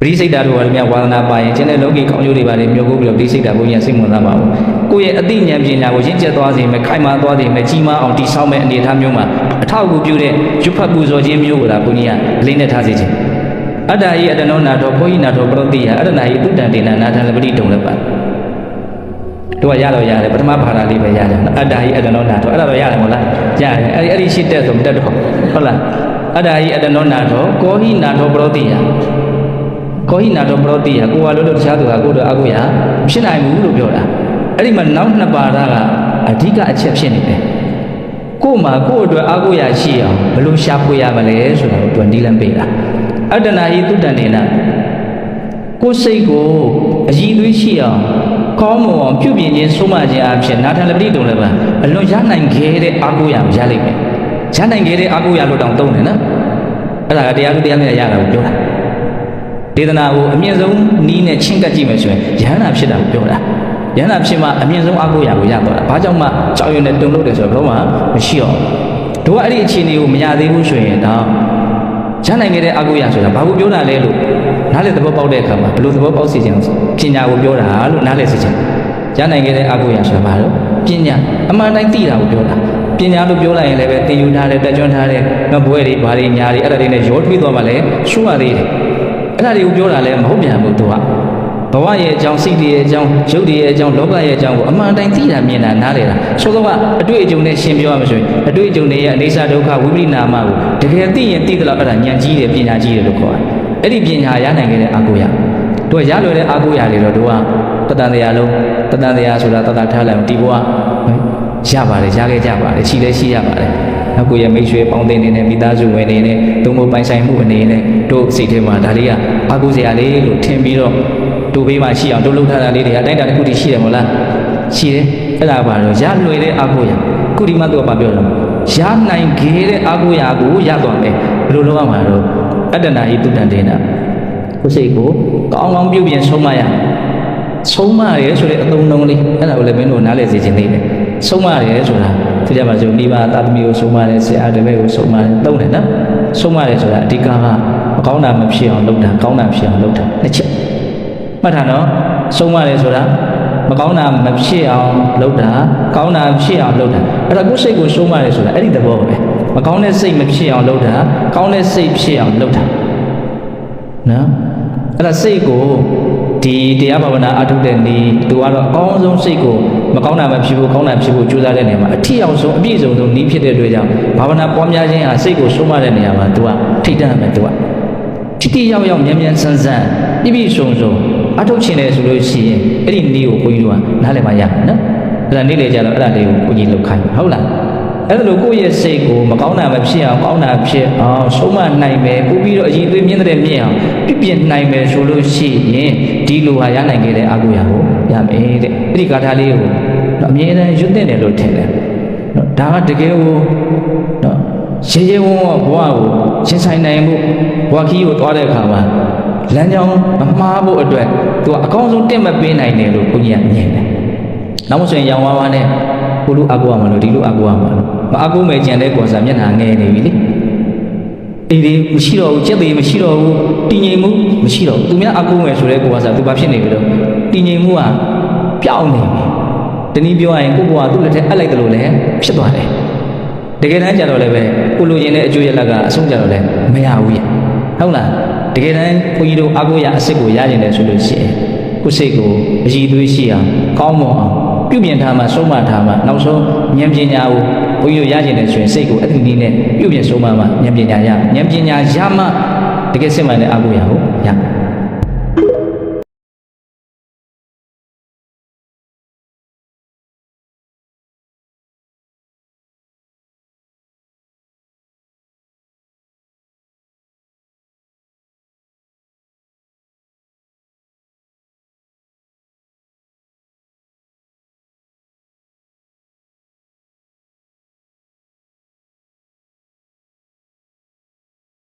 ရိစိတ်ဓာတ်တို့ကလည်းဝါသနာပါရင်ကျန်တဲ့လောကီကောင်းကျိုးတွေပါလေမျိုးကိုပြီးတော့ပရိစိတ်ဓာတ်ဘုန်းကြီးစိတ်ဝင်စားပါဘူးကိုယ့်ရဲ့အသိဉာဏ်ပညာကိုရင့်ကျက်သွားစေမယ်ခိုင်မာသွားစေမယ်ကြီးမားအောင်တည်ဆောက်မယ်အနေအထားမျိုးမှာအထောက်အကူပြုတဲ့ရွတ်ဖတ်ပူဇော်ခြင်းမျိုးကိုဒါဘုန်းကြီးကအလေးနဲ့ထားစေခြင်းအတ္တဤအတ္တနောနာထောဘုန်းကြီးနာထောပရောတိယအတ္တနာဤတုတ္တံတေနနာထံလပတိတုံလည်းပါတို့ကရတော့ရတယ်ပထမဘာသာလေးပဲရတယ်အတ္တဤအတ္တနောနာထောအဲ့ဒါတော့ရတယ်မဟုတ်လားရတယ်အဲ့ဒီရှိတက်ဆိုမတက်တော့ဟုတ်လားအတ္တဤအတ္တနောနာထောကောဟိနာထောပရောတိယကောဟိနာထောပရောတိယကိုယ်ကလို့တခြားသူကကိုယ်တို့အကုရဖြစ်နိုင်ဘူးလို့ပြောတာအဲ့ဒီမှာနောက်နှစ်ပါးကအဓိကအချက်ဖြစ်နေတယ်ကိုယ်မှာကိုယ့်အတွက်အကုရရှိအောင်ဘယ်လိုရှာဖွေရမလဲဆိုတာကိုတွန်တီးလမ်းပေးတာအတ္တနာဤတုတ္တံတေနကိုယ်စိတ်ကိုအည်သွေးရှိအောင်ကောင်းမွန်အောင်ပြုပြင်ခြင်းဆုံးမခြင်းအဖြစ်နာထံလပတိတုံလည်းပါအလွန်ရနိုင်ခဲ့တဲ့အကုရကိုရလိမ့်မယ်ရနိုင်ခဲ့တဲ့အကုရလို့တောင်သုံးတယ်နော်အဲ့ဒါကတရားနဲ့ရတာကိုပြောတာဒေသနာကိုအမြင့်ဆုံးနီးနဲ့ချင်းကပ်ကြည့်မယ်ဆိုရင်ယဟန္တာဖြစ်တာကိုပြောတာယဟန္တာဖြစ်မှအမြင့်ဆုံးအကုရကိုရသွားတာဘာကြောင့်မှကြောက်ရွံ့နဲ့တုန်လို့တယ်ဆိုတော့ဘယ်တော့မှမရှိအောင်တို့ကအဲ့ဒီအခြေအနေကိုမရသေးဘူးဆိုရင်တော့ရနိုင်ခဲ့တဲ့အကုရဆိုတာဘာကိုပြောတာလဲလို့နားလည်သဘောပေါက်တဲ့အခါမှာဘယ်လိုသဘောပေါက်စေချင်ပညာကိုပြောတာလို့နားလည်စေချင်ရနိုင်ခဲ့တဲ့အကုရဆိုတာဘာလို့ပညာအမှန်တိုင်းသိတာကိုပြောတာပညာလို့ပြောလိုက်ရင်လည်းပဲသင်ယူထားတဲ့တက်ကြွထားတဲ့ဘွဲတွေဘာတွေညာတွေအဲ့ဒါတွေနဲ့ရောထွေးသွားမှလည်းရှုရသေးတယ်အဲ့ဒါတွေကိုပြောတာလည်းမဟုတ်ပြန်ဘူးသူကဘဝရဲ့အကြောင်းစိတ်တွေရဲ့အကြောင်းရုပ်တွေရဲ့အကြောင်းလောကရဲ့အကြောင်းကိုအမှန်တိုင်းသိတာမြင်တာနားလည်တာဆိုတော့ကအတွေ့အကြုံနဲ့ရှင်းပြောရမှာဆိုရင်အတွေ့အကြုံတွေရဲ့အနေစာဒုက္ခဝိပရိနာမကိုတကယ်သိရင်သိသလောက်အဲ့ဒါဉာဏ်ကြီးတယ်ပညာကြီးတယ်လို့ခေါ်တာအဲ့ဒီပညာရနိုင်ခဲ့တဲ့အာကိုရတို့ရလွယ်တဲ့အာကိုရတွေတော့တို့ကတတန်တရားလုံးတတန်တရားဆိုတာတတထားလိုက်ဒီဘဝရပါတယ်ရခဲ့ကြပါတယ်ရှိလည်းရှိရပါတယ်နောက်ကိုရမိတ်ဆွေပေါင်းတင်နေတဲ့မိသားစုဝင်တွေနဲ့သုံးဖို့ပိုင်ဆိုင်မှုအနေနဲ့တို့စိတ်ထဲမှာဒါလေးကအာကိုစရာလေးလို့ထင်ပြီးတော့တို့ဘေးမှာရှိအောင်တို့လှုပ်ထားတာလေးတွေအတိုင်းတာတစ်ခုတည်းရှိတယ်မဟုတ်လားရှိတယ်အဲ့ဒါပါတော့ရလွယ်တဲ့အာကိုရခုဒီမှာသူကပြောတော့ရနိုင်ခဲ့တဲ့အာကိုရကိုရသွားတယ်ဘယ်လိုလုပ်ရမှာတော့အတ္တနာဤတုတ္တံတေနကိုယ်စိတ်ကိုကောင်းကောင်းပြုပြင်ဆုံးမရဆုံးမရဲဆိုတဲ့အသုံးနှုန်းလေးအဲ့ဒါကိုလည်းမင်းတို့နားလည်စေချင်သေးတယ်ဆုံးမရဲဆိုတာသူကြမှာဆိုမိဘသာသမီကိုဆုံးမရဲဆရာတပည့်ကိုဆုံးမရဲသုံးတယ်နော်ဆုံးမရဲဆိုတာအဓိကကမကောင်းတာမဖြစ်အောင်လုပ်တာကောင်းတာဖြစ်အောင်လုပ်တာတစ်ချက်မှတ်ထားနော်ဆုံးမရဲဆိုတာမကောင်းတာမဖြစ်အောင်လုပ်တာကောင်းတာဖြစ်အောင်လုပ်တာအဲ့ဒါကိုယ်စိတ်ကိုဆုံးမရဲဆိုတာအဲ့ဒီသဘောပဲမကောင်းတဲ့စိတ်မဖြစ်အောင်လုပ်တာကောင်းတဲ့စိတ်ဖြစ်အောင်လုပ်တာနော်အဲ့ဒါစိတ်ကိုဒီတရားဘာဝနာအထုတဲ့နေ့သူကတော့အကောင်းဆုံးစိတ်ကိုမကောင်းတာမဖြစ်ဘူးကောင်းတာဖြစ်ဖို့ကြိုးစားတဲ့နေရာမှာအထီအောင်ဆုံးအပြည့်စုံဆုံးနည်းဖြစ်တဲ့အတွက်ကြောင့်ဘာဝနာပွားများခြင်းဟာစိတ်ကိုဆုံးမတဲ့နေရာမှာသူကထိတ်တန့်ရမယ်သူကထိတိရောက်ရောက်မြန်မြန်ဆန်းဆန်းပြည့်ပြည့်စုံစုံအထုချင်တယ်ဆိုလို့ရှိရင်အဲ့ဒီနေ့ကိုကိုကြီးတို့ကနားလည်မှရမယ်နော်အဲ့ဒါနေ့လေကြတော့အဲ့ဒါလေးကိုကိုကြီးလုပ်ခိုင်းဟုတ်လားအဲ့ဒါလို့ကိုယ့်ရဲ့စိတ်ကိုမကောင်းတာမဖြစ်အောင်ကောင်းတာဖြစ်အောင်ဆုံးမနိုင်မယ်ပို့ပြီးတော့အရင်သွေးမြင့်တဲ့မြင့်အောင်ပြည့်ပြည့်နိုင်မယ်ဆိုလို့ရှိရင်ဒီလိုဟာရနိုင်ခဲ့တဲ့အာကိုရကိုရမယ်တဲ့အဲ့ဒီဂါထာလေးကိုအမြဲတမ်းရွတ်တဲ့တယ်လို့ထင်တယ်နော်ဒါကတကယ်ကိုနော်ရေရေဝုံဘဝကိုရှင်းဆိုင်နိုင်မှုဘဝခီးကိုသွားတဲ့အခါမှာလမ်းကြောင်းမမှားဖို့အတွက်သူကအကောင်းဆုံးတက်မပေးနိုင်တယ်လို့ဘုန်းကြီးကမြင်တယ်နောက်မှဆိုရင်ရောင်ဝါးဝါးနဲ့ကိုလူအကူအောင်မလို့ဒီလူအကူအောင်မလို့မအကူမဲ့ကြံတဲ့ကောစာမျက်နှာငဲနေပြီလေအေးဒီမရှိတော့ဘူးကြက်သေးမရှိတော့ဘူးတည်ငြိမ်မှုမရှိတော့ဘူးသူများအကူမဲ့ဆိုတဲ့ကောစာသူဘာဖြစ်နေပြီတော့တည်ငြိမ်မှုကပျောက်နေပြီတနည်းပြောရရင်ကိုကသူ့လက်ထဲအပ်လိုက်တယ်လို့လည်းဖြစ်သွားတယ်တကယ်တမ်းကြတော့လည်းပဲကိုလူရင်တဲ့အကျိုးရလကအဆုံးကြတော့လည်းမရဘူးရဟုတ်လားတကယ်တမ်းဘုန်းကြီးတို့အကူရအစ်စ်ကိုရကျင်တယ်ဆိုလို့ရှိရင်ကိုယ်စိတ်ကိုအည်သွေးရှိအောင်ကောင်းမွန်အောင်ပြုပြင်ထားမှဆုံးမထားမှနောက်ဆုံးဉာဏ်ပညာကိုဘုန်းကြီးတို့ရကျင်တယ်ဆိုရင်စိတ်ကိုအဲ့ဒီနည်းနဲ့ပြုပြင်ဆုံးမမှဉာဏ်ပညာရဉာဏ်ပညာရမှတကယ်စစ်မှန်တဲ့အကူရကိုရ